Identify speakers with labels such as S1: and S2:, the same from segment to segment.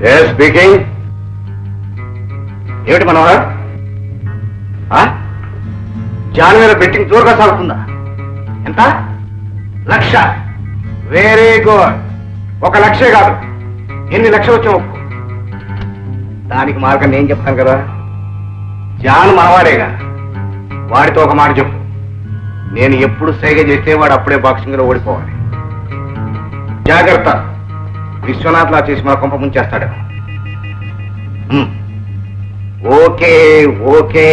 S1: Speaking. ఏమిటి Manohar, John మీద betting జోరుగా సాగుతుందా? ఎంత? 1,00,000. Very good. 1,00,000 కాదు, ఎన్ని లక్షలు వచ్చావు ఒప్పు. దానికి మార్గం నేను చెప్తాను కదా. జాన్ మనవాడేగా, వాడితో ఒక మాట చెప్పు. నేను ఎప్పుడు సైగ చేస్తే వాడు అప్పుడే బాక్సింగ్ లో ఓడిపోవాలి. జాగ్రత్త, విశ్వనాథ్ లా చేసి మన కొంప ముంచేస్తాడు. Okay okay.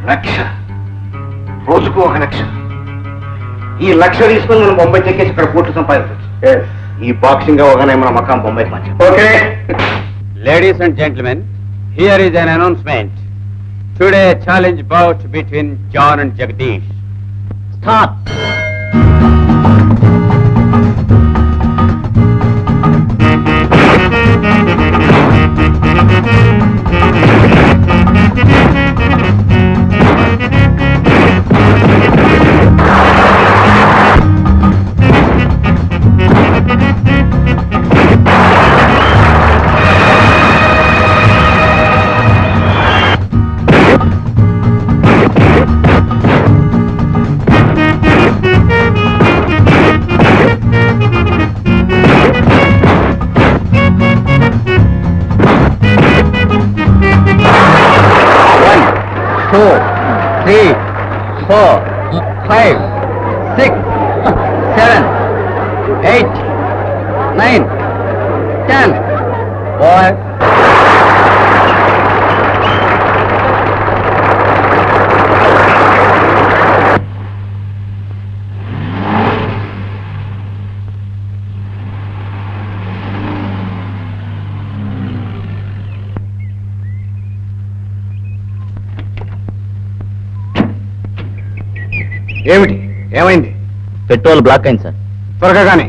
S1: 1,00,000, రోజుకు 1,00,000. ఈ 1,00,000 తీసుకుని మనం బొంబాయి చెక్కేసి ఇక్కడ కోట్లు సంపాదించవచ్చు. ఈ బాక్సింగ్ అవగానే మన మకాం బొంబాయికి మంచి. Okay.
S2: Ladies and gentlemen, here is an announcement. Today challenge bout between John and Jagadish. Start.
S1: ఏమిటి, ఏమైంది?
S3: పెట్రోల్ బ్లాక్ అయింది సార్.
S1: త్వరగా కానీ.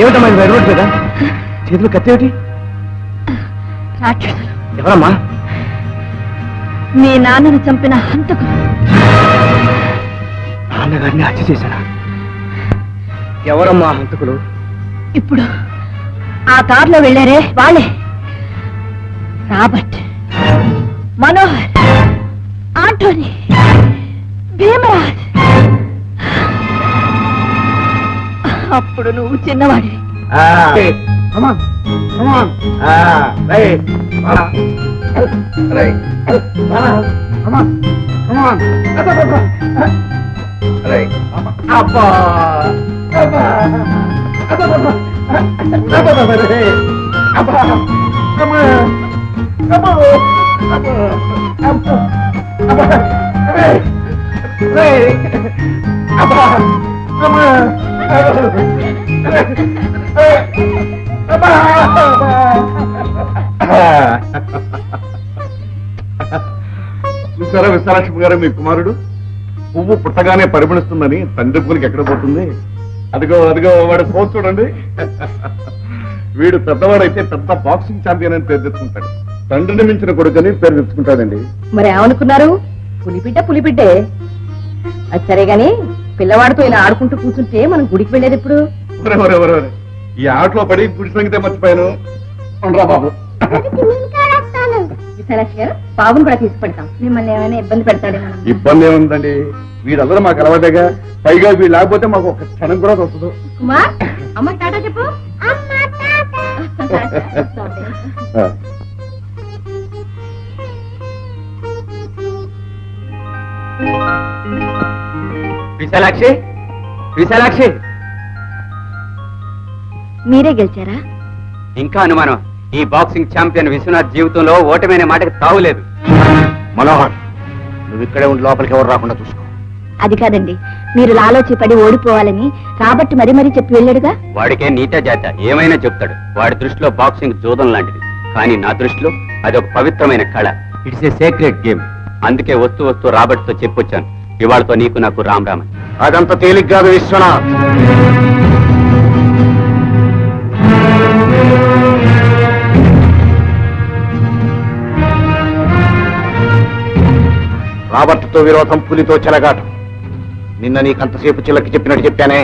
S1: ఏమిటమ్మా రోడ్ కదా చేతులు కత్తేమిటి? ఎవరమ్మా?
S4: మీ నాన్నను చంపిన హంతకులు.
S1: నాన్నగారిని హత్య చేశారా? ఎవరమ్మా హంతకులు?
S4: ఇప్పుడు ఆ కారులో వెళ్ళారే వాళ్ళే. Robert, Manohar, Antony, Bheemraj. అప్పుడు నువ్వు చిన్నవాడి.
S1: చూసారా విశాలక్ష్మి గారు, మీ కుమారుడు పువ్వు పుట్టగానే పరిమళిస్తుందని తండ్రి పువ్వులకి ఎక్కడ పోతుంది? అదిగో అదిగో వాడు పోస్ట్ చూడండి. వీడు పెద్దవాడైతే పెద్ద బాక్సింగ్ ఛాంపియన్ అని పేరు తెచ్చుకుంటాడు. తండ్రిని మించిన కొడుకని పేరు తెచ్చుకుంటాడండి.
S4: మరి ఏమనుకున్నారు? పులిపిడ్డే. అది సరే గాని పిల్లవాడితో ఇలా ఆడుకుంటూ కూర్చుంటే మనం గుడికి వెళ్ళేది ఎప్పుడు?
S1: ఈ ఆటలో పడి గుడి సంగతే మర్చిపోయాను. రా బాబు.
S4: విశాలాక్షి గారు, బాబుని కూడా తీసుకెళ్తాం. మిమ్మల్ని ఏమైనా ఇబ్బంది పెడతాడేమో.
S1: ఇబ్బంది ఏముందండి, వీళ్ళందరూ మాకు అలవాటేగా. పైగా వీళ్ళు లేకపోతే మాకు ఒక క్షణం కూడా వస్తుంది.
S4: కుమార్, అమ్మ టాటా చెప్పు.
S2: విశాలాక్షి, విశాలాక్షి,
S4: మీరే గెలిచారా?
S2: ఇంకా అనుమానం? ఈ బాక్సింగ్ ఛాంపియన్ విశ్వనాథ్ జీవితంలో ఓటమైన మాటకి తావులేదు.
S1: మనోహర్, నువ్వు ఇక్కడే ఉండి లోపలికి ఎవరు రాకుండా చూసుకో.
S4: అది కాదండి, మీరు లాలోచి పడి ఓడిపోవాలని రాబట్టి మరీ మరీ చెప్పి వెళ్ళాడుగా.
S2: వాడికే నీత జాత ఏమైనా చెప్తాడు. వాడి దృష్టిలో బాక్సింగ్ జూదం లాంటిది, కానీ నా దృష్టిలో అది ఒక పవిత్రమైన కళ. It's a secret game. అందుకే వస్తూ రాబర్ట్తో చెప్పొచ్చాను, ఇవాళతో నీకు నాకు రామ్ రామ్ అని.
S1: అదంత తేలిక కాదు విశ్వనాథ్. రాబర్ట్తో విరోధం, పులితో చెలగాటం. నిన్న నీకంతసేపు చిల్లకి చెప్పినట్టు చెప్పానే.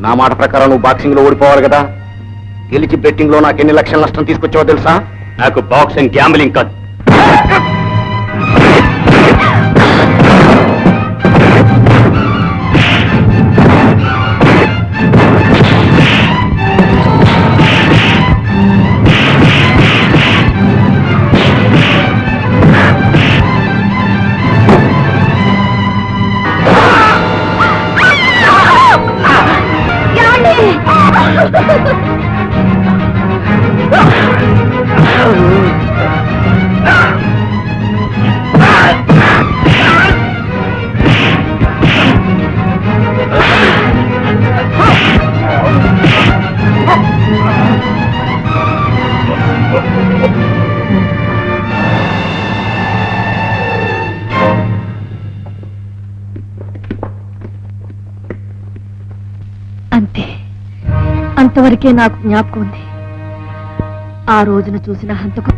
S1: నా మాట ప్రకారం నువ్వు బాక్సింగ్ లో ఓడిపోవాలి కదా. గెలిచి బెట్టింగ్ లో నాకు ఎన్ని లక్షల నష్టం తీసుకొచ్చావో తెలుసా?
S2: నాకు బాక్సింగ్ గ్యాంబ్లింగ్ కాదు.
S4: అంతే, అంతవరకే నాకు జ్ఞాపకం ఉంది. ఆ రోజున చూసిన హంతకు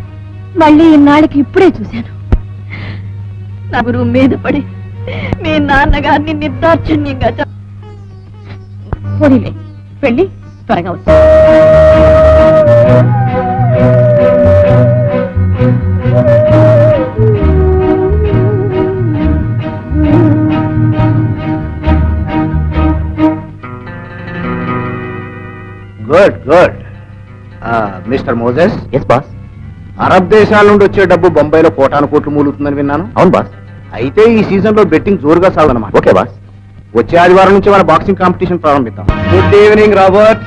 S4: మళ్ళీ ఇన్నాళ్ళకి ఇప్పుడే చూశాను. నా గురువు మీద పడి మీ నాన్నగారిని నిర్దాక్షిణ్యంగా పోనీలే, వెళ్ళి త్వరగా వచ్చి.
S1: Good good. Mister Moses.
S3: Yes boss.
S1: Arab దేశాల నుండి వచ్చే డబ్బు బొంబాయిలో కోటాను కోట్లు మూలుతుందని విన్నాను.
S3: అవును బాస్.
S1: అయితే ఈ సీజన్ లో బెట్టింగ్ జోరుగా సాగదన్నమాట.
S3: Okay boss.
S1: వచ్చే ఆదివారం నుంచి మన బాక్సింగ్ కాంపిటీషన్ ప్రారంభిద్దాం. Good evening Robert.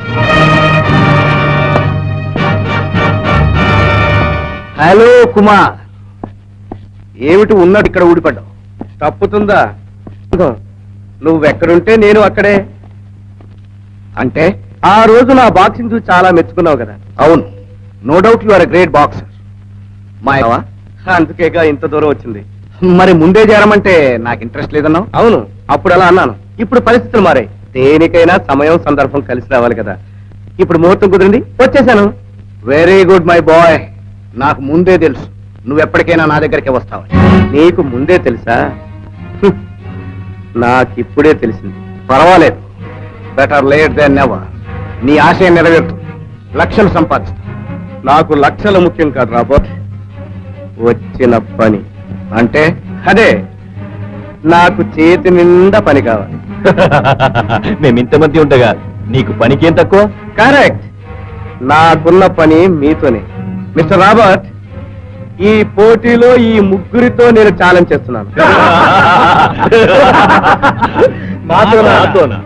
S1: Hello Kumar, ఏమిటి ఉన్నట్టు ఇక్కడ ఊడిపడ్డావు? తప్పుతుందా? నువ్వెక్కడుంటే నేను అక్కడే. అంటే ఆ రోజు నా బాక్సింగ్ చూసి చాలా మెచ్చుకున్నావు కదా? అవును, no doubt you are a great boxer. మాయవా, అందుకేగా ఇంత దూరం వచ్చింది. మరి ముందే చేరమంటే నాకు ఇంట్రెస్ట్ లేదన్నావు. అవును, అప్పుడు అలా అన్నాను. ఇప్పుడు పరిస్థితులు మారాయి. దేనికైనా సమయం సందర్భం కలిసి రావాలి కదా. ఇప్పుడు ముహూర్తం కుదిరింది, వచ్చేసాను. Very good my boy. నాకు ముందే తెలుసు నువ్వు ఎప్పటికైనా నా దగ్గరికి వస్తావని. నీకు ముందే తెలుసా? నాకిప్పుడే తెలిసింది. పర్వాలేదు, బెటర్ లేట్ దెన్ నెవర్. నీ ఆశయం నెరవేరుతుంది, లక్షలు సంపాదిస్తా. నాకు లక్షలు ముఖ్యం కాదు రాబర్ట్, వచ్చిన పని. అంటే అదే, నాకు చేతి నిండా పని కావాలి.
S3: మేము ఇంతమంది ఉండగా నీకు పనికేం తక్కువ?
S1: కరెక్ట్, నాకున్న పని మీతోనే. మిస్టర్ రాబర్ట్, ఈ పోటీలో ఈ ముగ్గురితో నేను ఛాలెంజ్ చేస్తున్నాను.
S3: నాతోనా?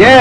S1: Yes.